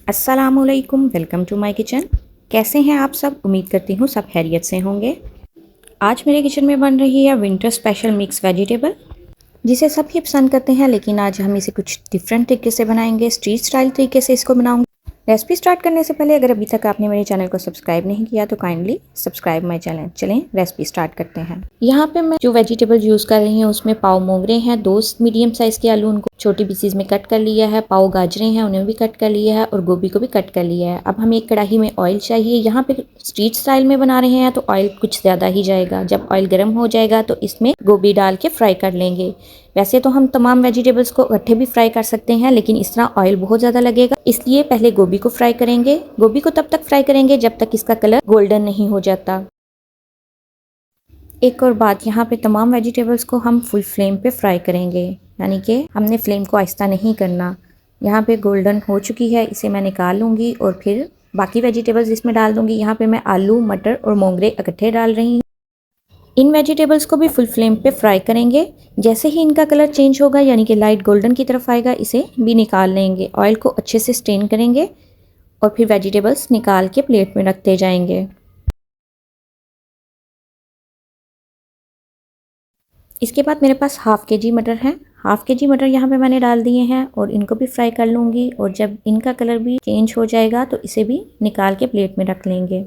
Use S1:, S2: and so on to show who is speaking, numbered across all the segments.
S1: अस्सलामुअलैकुम, welcome to my kitchen. कैसे हैं आप सब? उम्मीद करती हूँ सब खैरियत से होंगे। आज मेरे किचन में बन रही है विंटर स्पेशल मिक्स वेजिटेबल, जिसे सब ही पसंद करते हैं, लेकिन आज हम इसे कुछ डिफरेंट तरीके से बनाएंगे। स्ट्रीट स्टाइल तरीके से इसको बनाऊंगी। रेसिपी स्टार्ट करने से पहले अगर अभी तक आपने मेरे चैनल को सब्सक्राइब नहीं किया तो काइंडली सब्सक्राइब माय चैनल। चलें रेसिपी स्टार्ट करते हैं। यहाँ पे मैं जो वेजिटेबल यूज़ कर रही हूँ उसमें पाव मोगरे हैं, 2 मीडियम साइज़ के आलू, उनको छोटी पीसीज में कट कर लिया है। पाव गाजरें हैं, उन्हें भी कट कर लिया है और गोभी को भी कट कर लिया है। अब हमें एक कढ़ाई में ऑयल चाहिए। यहाँ पे स्ट्रीट स्टाइल में बना रहे हैं तो ऑयल कुछ ज़्यादा ही जाएगा। जब ऑयल गर्म हो जाएगा तो इसमें गोभी डाल के फ्राई कर लेंगे। वैसे तो हम तमाम वेजिटेबल्स को इकट्ठे भी फ्राई कर सकते हैं, लेकिन इस तरह ऑयल बहुत ज़्यादा लगेगा, इसलिए पहले गोभी को फ्राई करेंगे। गोभी को तब तक फ्राई करेंगे जब तक इसका कलर गोल्डन नहीं हो जाता। एक और बात, यहाँ पे तमाम वेजिटेबल्स को हम फुल फ्लेम पे फ्राई करेंगे, यानी कि हमने फ्लेम को आहिस्ता नहीं करना। यहाँ पे गोल्डन हो चुकी है, इसे मैं निकाल लूँगी और फिर बाकी वेजिटेबल्स इसमें डाल दूँगी। यहाँ पे मैं आलू, मटर और मोंगरे इकट्ठे डाल रही हूँ। इन वेजिटेबल्स को भी फुल फ्लेम पे फ्राई करेंगे। जैसे ही इनका कलर चेंज होगा, यानी कि लाइट गोल्डन की तरफ आएगा, इसे भी निकाल लेंगे। ऑयल को अच्छे से स्टेन करेंगे और फिर वेजिटेबल्स निकाल के प्लेट में रखते जाएंगे। इसके बाद मेरे पास हाफ़ केजी मटर है। हाफ़ केजी मटर यहाँ पे मैंने डाल दिए हैं और इनको भी फ्राई कर लूँगी। और जब इनका कलर भी चेंज हो जाएगा तो इसे भी निकाल के प्लेट में रख लेंगे।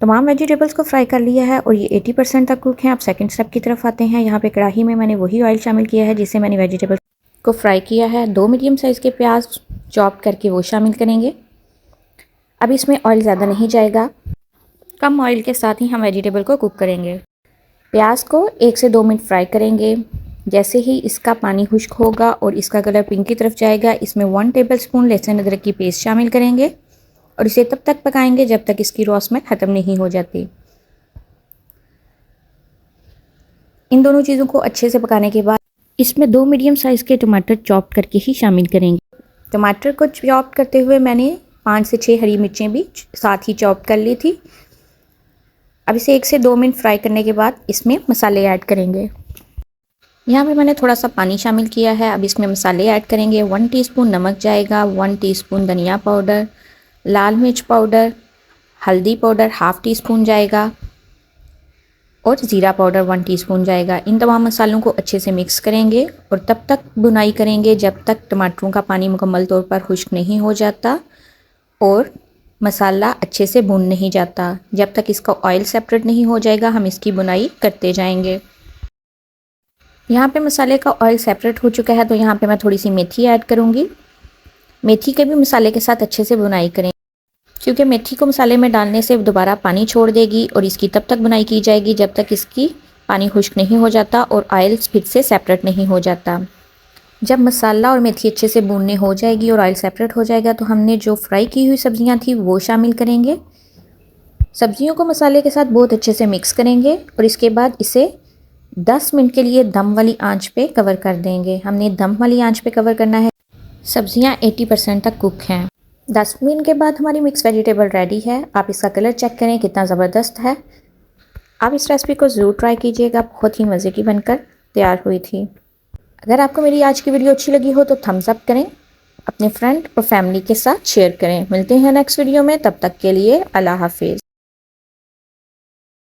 S1: तमाम वेजिटेबल्स को फ्राई कर लिया है और ये 80% तक कुक हैं। अब सेकंड स्टेप की तरफ आते हैं। यहाँ पे कढ़ाई में मैंने वही ऑयल शामिल किया है जिससे मैंने वेजिटेबल्स को फ्राई किया है। 2 मीडियम साइज़ के प्याज चॉप करके वो शामिल करेंगे। अब इसमें ऑयल ज़्यादा नहीं जाएगा, कम ऑयल के साथ ही हम वेजिटेबल को कुक करेंगे। प्याज को 1 से 2 मिनट फ्राई करेंगे। जैसे ही इसका पानी खुश्क होगा और इसका कलर पिंक की तरफ जाएगा, इसमें 1 टेबलस्पून लहसुन अदरक की पेस्ट शामिल करेंगे और इसे तब तक पकाएंगे जब तक इसकी रॉ स्मेल ख़त्म नहीं हो जाती। इन दोनों चीज़ों को अच्छे से पकाने के बाद इसमें 2 मीडियम साइज़ के टमाटर चॉप करके ही शामिल करेंगे। टमाटर को चॉप करते हुए मैंने 5 से 6 हरी मिर्चें भी साथ ही चॉप कर ली थी। अब इसे 1 से 2 मिनट फ्राई करने के बाद इसमें मसाले ऐड करेंगे। यहाँ पे मैंने थोड़ा सा पानी शामिल किया है। अब इसमें मसाले ऐड करेंगे। 1 टीस्पून नमक जाएगा, 1 टीस्पून धनिया पाउडर, लाल मिर्च पाउडर, हल्दी पाउडर हाफ़ टीस्पून जाएगा और ज़ीरा पाउडर 1 टीस्पून जाएगा। इन तमाम मसालों को अच्छे से मिक्स करेंगे और तब तक भुनाई करेंगे जब तक टमाटरों का पानी मुकम्मल तौर पर खुश्क नहीं हो जाता और मसाला अच्छे से भुन नहीं जाता। जब तक इसका ऑयल सेपरेट नहीं हो जाएगा हम इसकी बुनाई करते जाएंगे। यहाँ पे मसाले का ऑयल सेपरेट हो चुका है तो यहाँ पे मैं थोड़ी सी मेथी ऐड करूँगी। मेथी के भी मसाले के साथ अच्छे से बुनाई करें, क्योंकि मेथी को मसाले में डालने से दोबारा पानी छोड़ देगी और इसकी तब तक बुनाई की जाएगी जब तक इसकी पानी खुश्क नहीं हो जाता और ऑयल फिर से सेपरेट नहीं हो जाता। जब मसाला और मेथी अच्छे से भूनने हो जाएगी और ऑयल सेपरेट हो जाएगा तो हमने जो फ्राई की हुई सब्जियां थी वो शामिल करेंगे। सब्जियों को मसाले के साथ बहुत अच्छे से मिक्स करेंगे और इसके बाद इसे 10 मिनट के लिए दम वाली आंच पे कवर कर देंगे। हमने दम वाली आंच पे कवर करना है। सब्जियां 80% तक कुक हैं। 10 मिनट के बाद हमारी मिक्स वेजिटेबल रेडी है। आप इसका कलर चेक करें कितना ज़बरदस्त है। आप इस रेसिपी को ज़रूर ट्राई कीजिएगा, बहुत ही मज़े की बनकर तैयार हुई थी। अगर आपको मेरी आज की वीडियो अच्छी लगी हो तो थम्स अप करें, अपने फ्रेंड और फैमिली के साथ शेयर करें। मिलते हैं नेक्स्ट वीडियो में, तब तक के लिए अल्लाह हाफिज़।